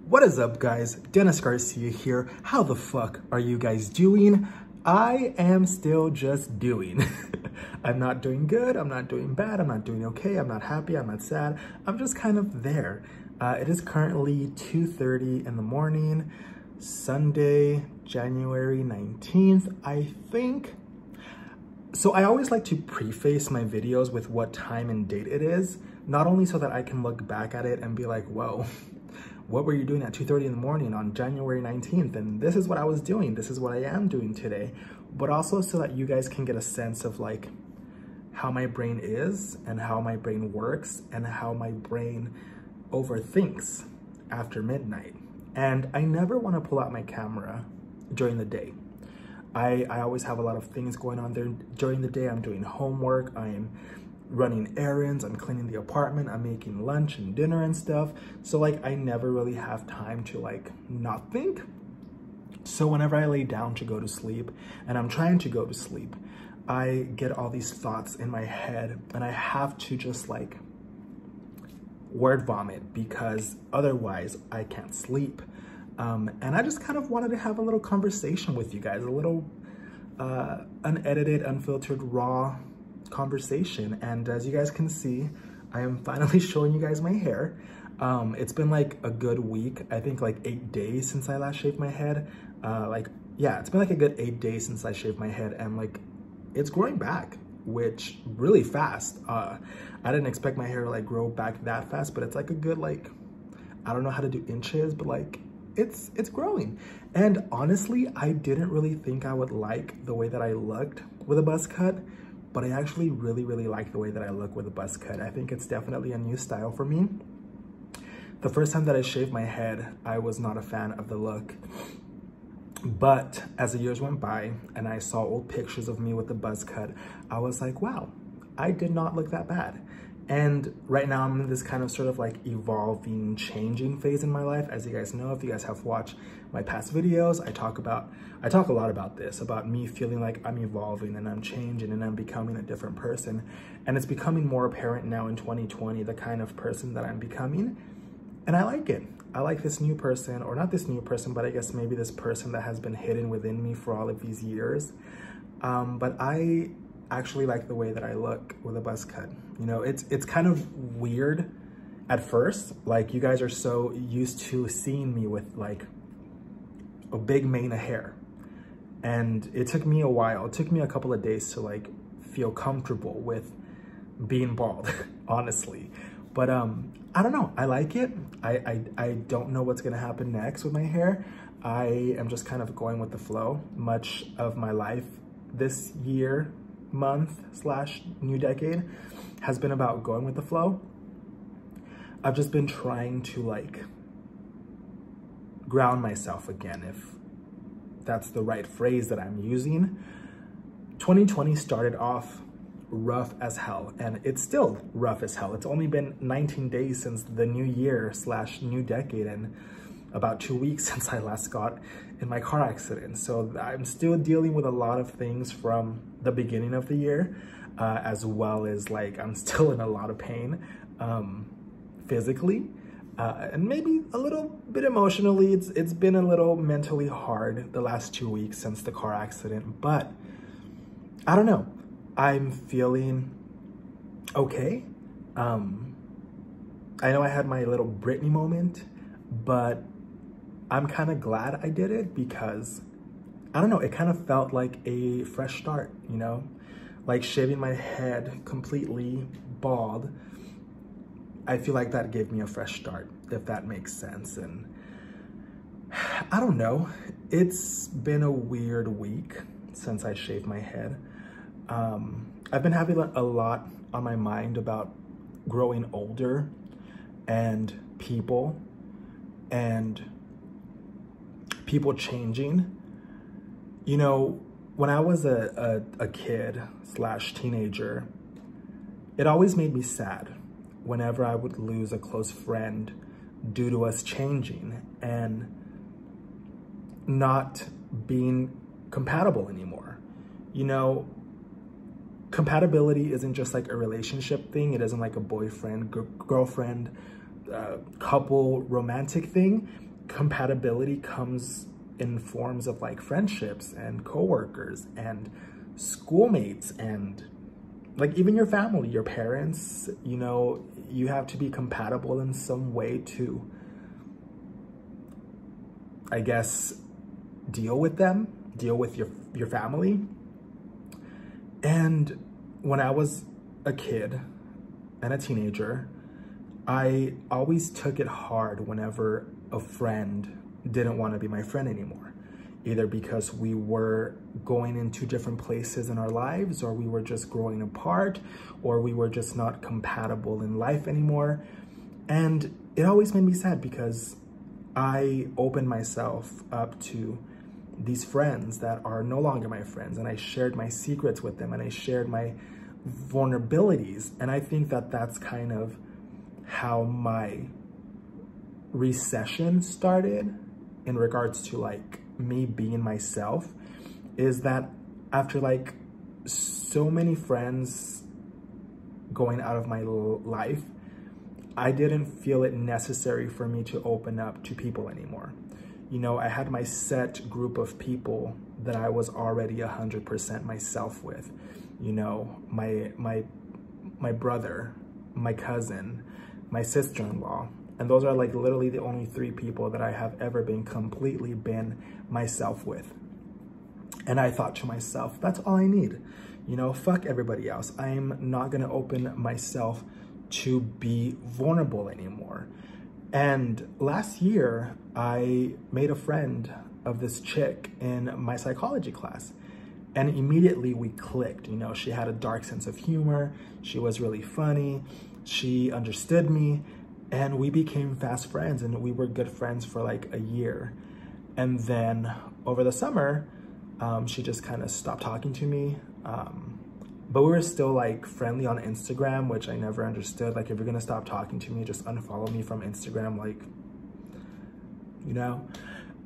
What is up, guys? Dennis Garcia here. How the fuck are you guys doing? I am still just doing. I'm not doing good, I'm not doing bad, I'm not doing okay, I'm not happy, I'm not sad. I'm just kind of there. It is currently 2:30 in the morning, Sunday, January 19th, I think. So I always like to preface my videos with what time and date it is, not only so that I can look back at it and be like, whoa, what were you doing at 2:30 in the morning on January 19th? And this is what I was doing. This is what I am doing today. But also so that you guys can get a sense of like how my brain is and how my brain works and how my brain overthinks after midnight. And I never want to pull out my camera during the day. I always have a lot of things going on there during the day. I'm doing homework, I'm running errands, I'm cleaning the apartment, I'm making lunch and dinner and stuff. So like I never really have time to like not think. So whenever I lay down to go to sleep and I'm trying to go to sleep, I get all these thoughts in my head and I have to just like word vomit because otherwise I can't sleep. And I just kind of wanted to have a little conversation with you guys, a little unedited, unfiltered, raw conversation. And as you guys can see, I am finally showing you guys my hair. It's been like a good week, I think like 8 days since I last shaved my head. It's been like a good 8 days since I shaved my head, and like it's growing back, which really fast. I didn't expect my hair to like grow back that fast, but it's like a good like, I don't know how to do inches, but like it's growing. And honestly, I didn't really think I would like the way that I looked with a buzz cut, but I actually really like the way that I look with a buzz cut. I think it's definitely a new style for me. The first time that I shaved my head, I was not a fan of the look. But as the years went by and I saw old pictures of me with the buzz cut, I was like, wow, I did not look that bad. And right now I'm in this kind of sort of like evolving, changing phase in my life. As you guys know, if you guys have watched my past videos, I talk a lot about this, about me feeling like I'm evolving and I'm changing and I'm becoming a different person. And it's becoming more apparent now in 2020, the kind of person that I'm becoming. And I like it. I like this new person, or not this new person, but I guess maybe this person that has been hidden within me for all of these years. But I actually like the way that I look with a buzz cut. You know, it's kind of weird at first. Like you guys are so used to seeing me with like a big mane of hair. And it took me a while. It took me a couple of days to like feel comfortable with being bald, honestly. But I don't know, I like it. I don't know what's gonna happen next with my hair. I am just kind of going with the flow. Much of my life this year, month / new decade has been about going with the flow. I've just been trying to like ground myself again, if that's the right phrase that I'm using. 2020 started off rough as hell, and it's still rough as hell. It's only been 19 days since the new year / new decade, and about 2 weeks since I last got in my car accident. So I'm still dealing with a lot of things from the beginning of the year, as well as like I'm still in a lot of pain physically, and maybe a little bit emotionally. It's been a little mentally hard the last 2 weeks since the car accident, but I don't know. I'm feeling okay. I know I had my little Britney moment, but I'm kind of glad I did it because, I don't know, it kind of felt like a fresh start, you know? Like shaving my head completely bald, I feel like that gave me a fresh start, if that makes sense. And I don't know, it's been a weird week since I shaved my head. I've been having a lot on my mind about growing older and people changing. You know, when I was a kid / teenager, it always made me sad whenever I would lose a close friend due to us changing and not being compatible anymore. You know, compatibility isn't just like a relationship thing. It isn't like a boyfriend, girlfriend, couple, romantic thing. compatibility comes in forms of like friendships and coworkers and schoolmates and like even your family, your parents. You know, you have to be compatible in some way to, I guess, deal with them, deal with your family. And when I was a kid and a teenager, I always took it hard whenever a friend didn't want to be my friend anymore, either because we were going into different places in our lives, or we were just growing apart, or we were just not compatible in life anymore. And it always made me sad because I opened myself up to these friends that are no longer my friends, and I shared my secrets with them, and I shared my vulnerabilities. And I think that that's kind of how my recession started in regards to like me being myself, is that after like so many friends going out of my life, I didn't feel it necessary for me to open up to people anymore. You know, I had my set group of people that I was already 100% myself with. You know, my brother, my cousin, my sister-in-law. And those are like literally the only 3 people that I have ever completely been myself with. And I thought to myself, that's all I need. You know, fuck everybody else. I'm not gonna open myself to be vulnerable anymore. And last year, I made a friend of this chick in my psychology class. And immediately we clicked. You know, she had a dark sense of humor. She was really funny. She understood me. And we became fast friends, and we were good friends for like a year. And then over the summer, she just kind of stopped talking to me. But we were still like friendly on Instagram, which I never understood. Like, if you're gonna stop talking to me, just unfollow me from Instagram, like, you know?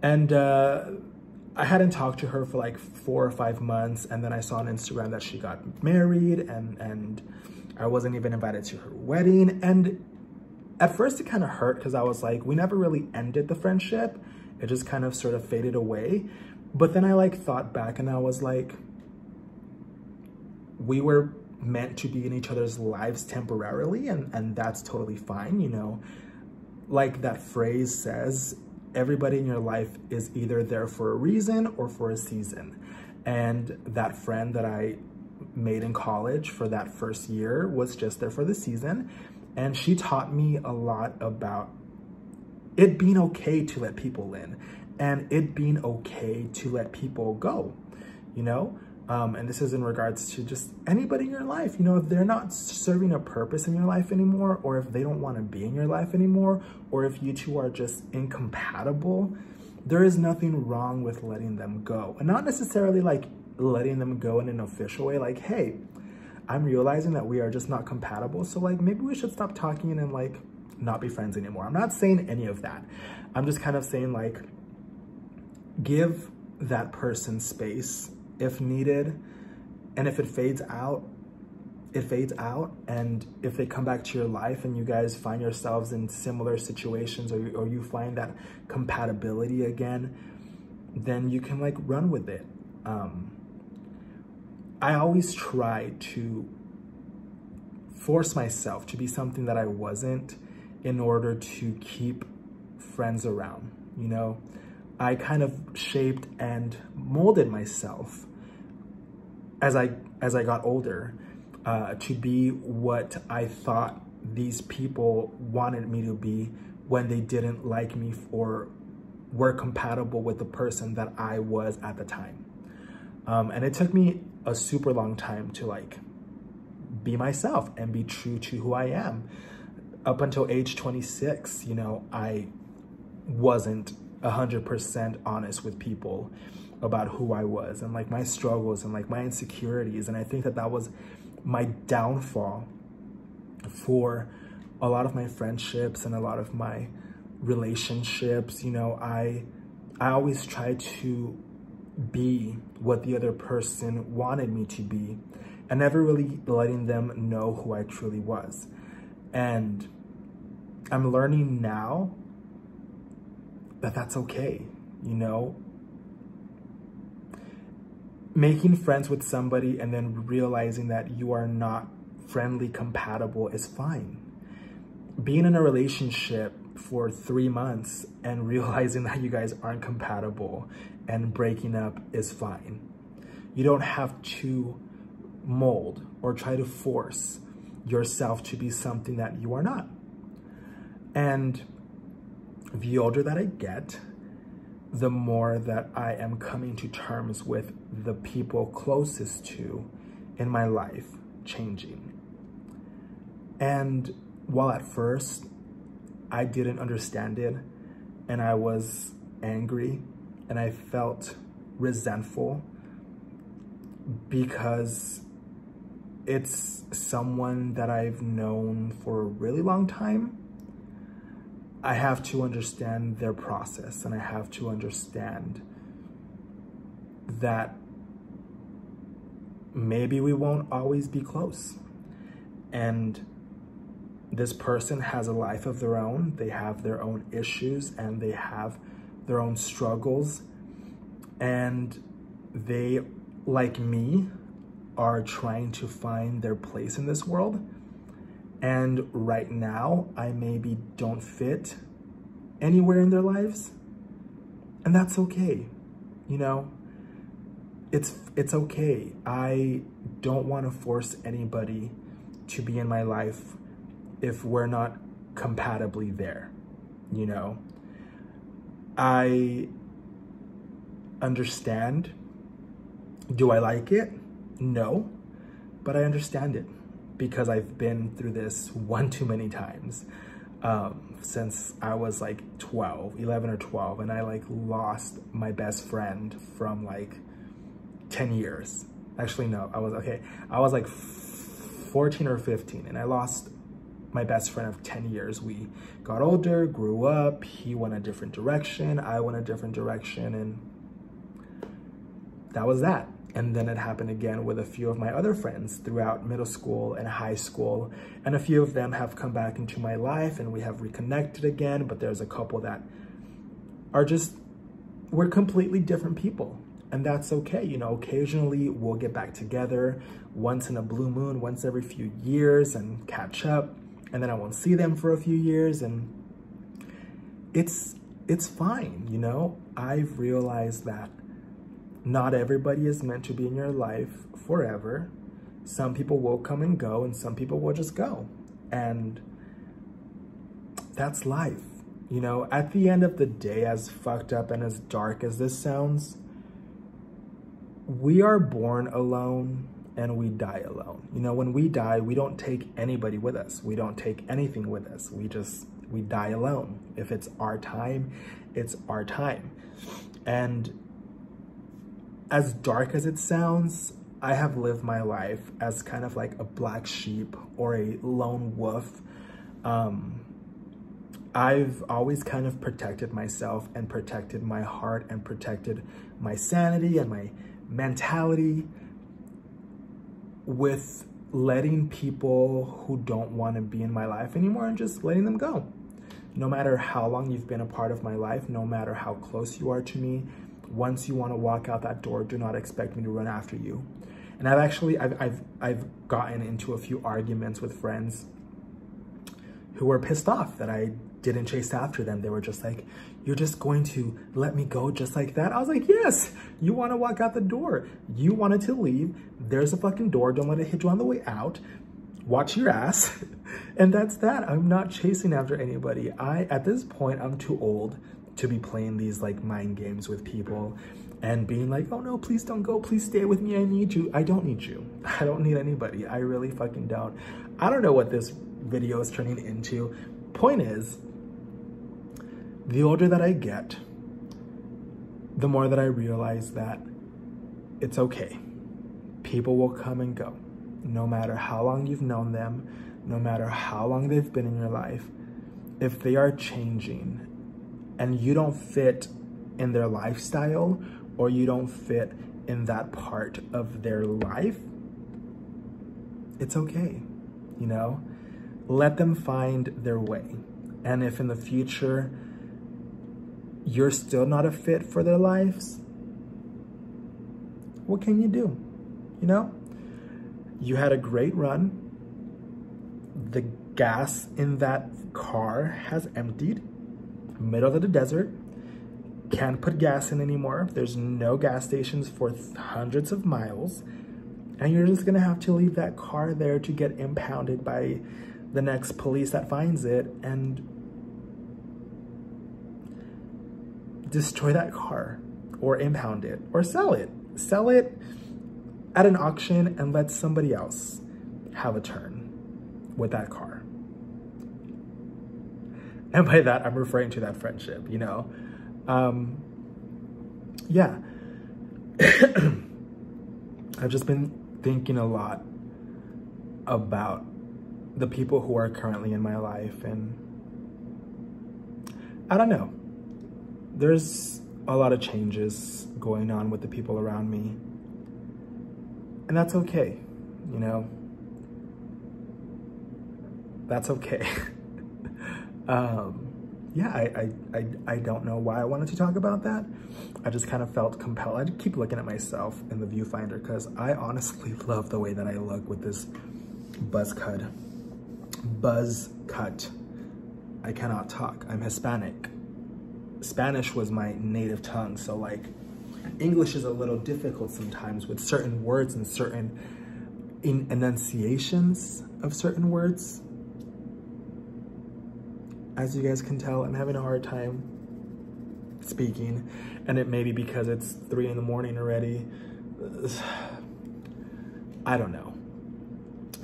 And I hadn't talked to her for like 4 or 5 months. And then I saw on Instagram that she got married, and I wasn't even invited to her wedding. And at first it kind of hurt because I was like, we never really ended the friendship. It just kind of sort of faded away. But then I like thought back and I was like, we were meant to be in each other's lives temporarily, and that's totally fine, you know? Like that phrase says, everybody in your life is either there for a reason or for a season. And that friend that I made in college for that first year was just there for the season. And she taught me a lot about it being okay to let people in, and it being okay to let people go, you know? And this is in regards to just anybody in your life. You know, if they're not serving a purpose in your life anymore, or if they don't want to be in your life anymore, or if you two are just incompatible, there is nothing wrong with letting them go. And not necessarily like letting them go in an official way, like, hey, I'm realizing that we are just not compatible, so like maybe we should stop talking and like not be friends anymore. I'm not saying any of that. I'm just kind of saying like, give that person space if needed. And if it fades out, it fades out. And if they come back to your life and you guys find yourselves in similar situations, or you find that compatibility again, then you can like run with it. I always try to force myself to be something that I wasn't in order to keep friends around, you know? I kind of shaped and molded myself as I got older to be what I thought these people wanted me to be when they didn't like me or were compatible with the person that I was at the time. And it took me a super long time to like be myself and be true to who I am. Up until age 26, you know, I wasn't 100% honest with people about who I was and like my struggles and like my insecurities. And I think that that was my downfall for a lot of my friendships and a lot of my relationships. You know, I always tried to be what the other person wanted me to be, and never really letting them know who I truly was. And I'm learning now that's okay, you know? Making friends with somebody and then realizing that you are not friendly compatible is fine. Being in a relationship for 3 months and realizing that you guys aren't compatible and breaking up is fine. You don't have to mold or try to force yourself to be something that you are not. And the older that I get, the more that I am coming to terms with the people closest to in my life changing. And while at first I didn't understand it and I was angry and I felt resentful because it's someone that I've known for a really long time, I have to understand their process and I have to understand that maybe we won't always be close. And this person has a life of their own. They have their own issues and they have their own struggles. And they, like me, are trying to find their place in this world. And right now, I maybe don't fit anywhere in their lives. And that's okay, you know? It's okay. I don't want to force anybody to be in my life if we're not compatibly there, you know? I understand. Do I like it? No, but I understand it because I've been through this one too many times since I was like 11 or 12, and I like lost my best friend from like 10 years. Actually, no, I was like 14 or 15 and I lost my best friend of 10 years. We got older, grew up, he went a different direction, I went a different direction, and that was that. And then it happened again with a few of my other friends throughout middle school and high school. And a few of them have come back into my life and we have reconnected again, but there's a couple that are just, we're completely different people. And that's okay, you know, occasionally we'll get back together once in a blue moon, once every few years and catch up. And then I won't see them for a few years and it's fine, you know? I've realized that not everybody is meant to be in your life forever. Some people will come and go and some people will just go. And that's life. You know, at the end of the day, as fucked up and as dark as this sounds, we are born alone and we die alone. You know, when we die, we don't take anybody with us. We don't take anything with us. We die alone. If it's our time, it's our time. And as dark as it sounds, I have lived my life as kind of like a black sheep or a lone wolf. I've always kind of protected myself and protected my heart and protected my sanity and my mentality with letting people who don't want to be in my life anymore and just letting them go. No matter how long you've been a part of my life, no matter how close you are to me, once you want to walk out that door, do not expect me to run after you. And I've gotten into a few arguments with friends who were pissed off that I didn't chase after them. They were just like, you're just going to let me go just like that? I was like, yes, you want to walk out the door. You wanted to leave. There's a fucking door. Don't let it hit you on the way out. Watch your ass. And that's that. I'm not chasing after anybody. At this point, I'm too old to be playing these like mind games with people and being like, oh no, please don't go. Please stay with me. I need you. I don't need you. I don't need anybody. I really fucking don't. I don't know what this video is turning into. Point is, the older that I get, the more that I realize that it's okay. People will come and go. No matter how long you've known them, no matter how long they've been in your life, if they are changing and you don't fit in their lifestyle or you don't fit in that part of their life, it's okay, you know? Let them find their way. And if in the future you're still not a fit for their lives, what can you do? You know, you had a great run. The gas in that car has emptied, middle of the desert, can't put gas in anymore. There's no gas stations for hundreds of miles, and you're just gonna have to leave that car there to get impounded by the next police that finds it and destroy that car or impound it or sell it. Sell it at an auction and let somebody else have a turn with that car. And by that, I'm referring to that friendship, you know? Yeah. I've just been thinking a lot about the people who are currently in my life, and I don't know. There's a lot of changes going on with the people around me, and that's okay, you know? That's okay. Yeah, I don't know why I wanted to talk about that. I just kind of felt compelled. I keep looking at myself in the viewfinder because I honestly love the way that I look with this buzz cut. I cannot talk. I'm Hispanic. Spanish was my native tongue, so like English is a little difficult sometimes with certain words and certain enunciations of certain words. As you guys can tell, I'm having a hard time speaking, and it may be because it's 3 in the morning already. I don't know.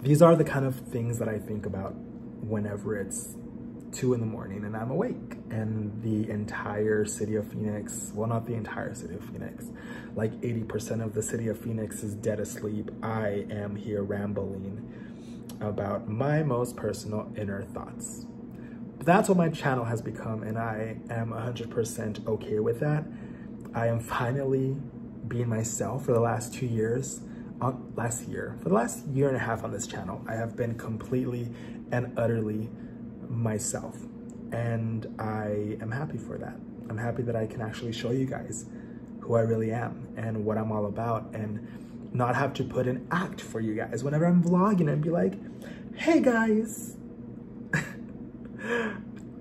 These are the kind of things that I think about whenever it's 2 in the morning and I'm awake, and the entire city of Phoenix, well, not the entire city of Phoenix, like 80% of the city of Phoenix is dead asleep. I am here rambling about my most personal inner thoughts. That's what my channel has become, and I am 100% okay with that. I am finally being myself for the last 2 years. For the last year and a half on this channel, I have been completely and utterly myself, and I am happy for that. I'm happy that I can actually show you guys who I really am and what I'm all about, and not have to put an act for you guys whenever I'm vlogging and be like, hey guys,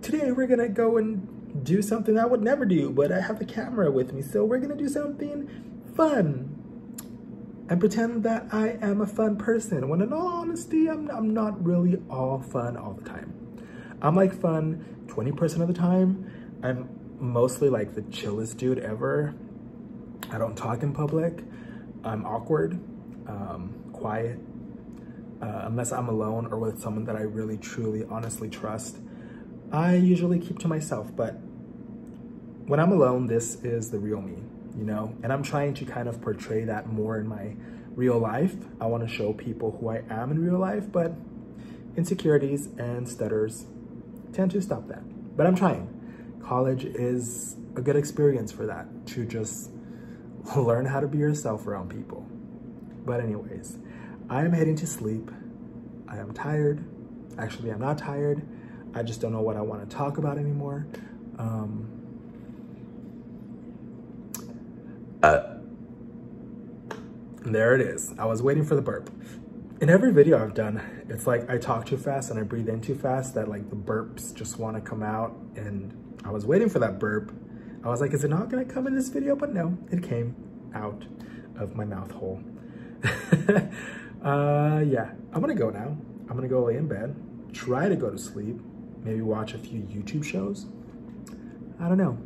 today we're gonna go and do something I would never do, but I have a camera with me, so we're gonna do something fun and pretend that I am a fun person, when in all honesty, I'm not really all fun all the time. I'm like fun 20% of the time. I'm mostly like the chillest dude ever. I don't talk in public. I'm awkward, quiet, unless I'm alone or with someone that I really, truly, honestly trust. I usually keep to myself, but when I'm alone, this is the real me, you know? And I'm trying to kind of portray that more in my real life. I want to show people who I am in real life, but insecurities and stutters tend to stop that. But I'm trying. College is a good experience for that, to just learn how to be yourself around people. But anyways, I am heading to sleep. I am tired. Actually, I'm not tired. I just don't know what I want to talk about anymore. There it is. I was waiting for the burp. In every video I've done, it's like I talk too fast and I breathe in too fast that like the burps just want to come out, and I was waiting for that burp. I was like, is it not going to come in this video? But no, it came out of my mouth hole. Yeah, I'm going to go now. I'm going to go lay in bed, try to go to sleep, maybe watch a few YouTube shows. I don't know.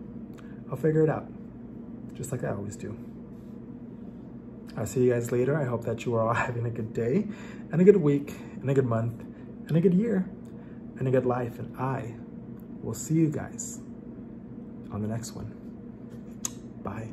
I'll figure it out, just like I always do. I'll see you guys later. I hope that you are all having a good day and a good week and a good month and a good year and a good life. And I will see you guys on the next one. Bye.